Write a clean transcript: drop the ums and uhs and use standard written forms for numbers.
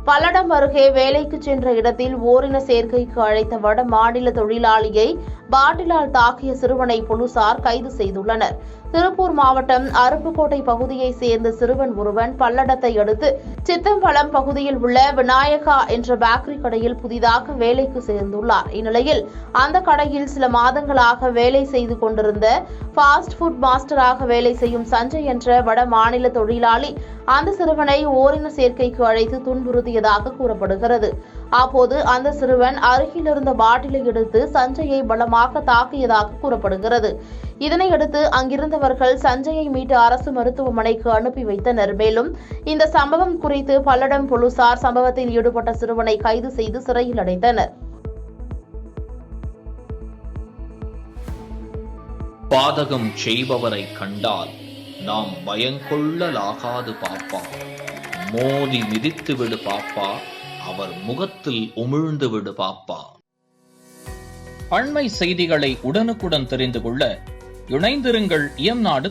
பல்லடம் அருகே வேலைக்கு சென்ற இடத்தில் ஓரின சேர்க்கைக்கு அழைத்த வட மாநில தொழிலாளியை பாட்டிலால் தாக்கிய சிறுவனை போலீசார் கைது செய்துள்ளனர். திருப்பூர் மாவட்டம் அருப்புக்கோட்டை பகுதியைச் சேர்ந்த சிறுவன் ஒருவன் பல்லடத்தை அடுத்து சித்தம்பலம் பகுதியில் உள்ள விநாயகா என்ற பேக்கரி கடையில் புதிதாக வேலைக்கு சேர்ந்துள்ளார். இந்நிலையில் அந்த கடையில் சில மாதங்களாக வேலை செய்து கொண்டிருந்த ஃபாஸ்ட் ஃபுட் மாஸ்டராக வேலை செய்யும் சஞ்சய் என்ற வட மாநில தொழிலாளி அந்த சிறுவனை ஓரின சேர்க்கைக்கு அழைத்து துன்புறுத்தியதாக கூறப்படுகிறது. அப்போது அந்த சிறுவன் அருகில் இருந்த பாட்டிலை எடுத்து சஞ்சயை பலமாக தாக்கியதாக கூறப்படுகிறது. இதனையடுத்து அங்கிருந்தவர்கள் சஞ்சயை மீட்டு அரசு மருத்துவமனைக்கு அனுப்பி வைத்தனர். மேலும் இந்த சம்பவம் குறித்து பல்லடம் போலீசார் சம்பவத்தில் ஈடுபட்ட சிறுவனை கைது செய்து சிறையில் அடைத்தனர். பாதகம் செய்பவரை கண்டால் நாம் பயங்கொள்ளலாகாது பாப்பா, மோதி மிதித்து விடு பாப்பா, அவர் முகத்தில் உமிழ்ந்து விடு பாப்பா. அண்மை செய்திகளை உடனுக்குடன் தெரிந்து கொள்ள இணைந்திருங்கள் இயம்நாடு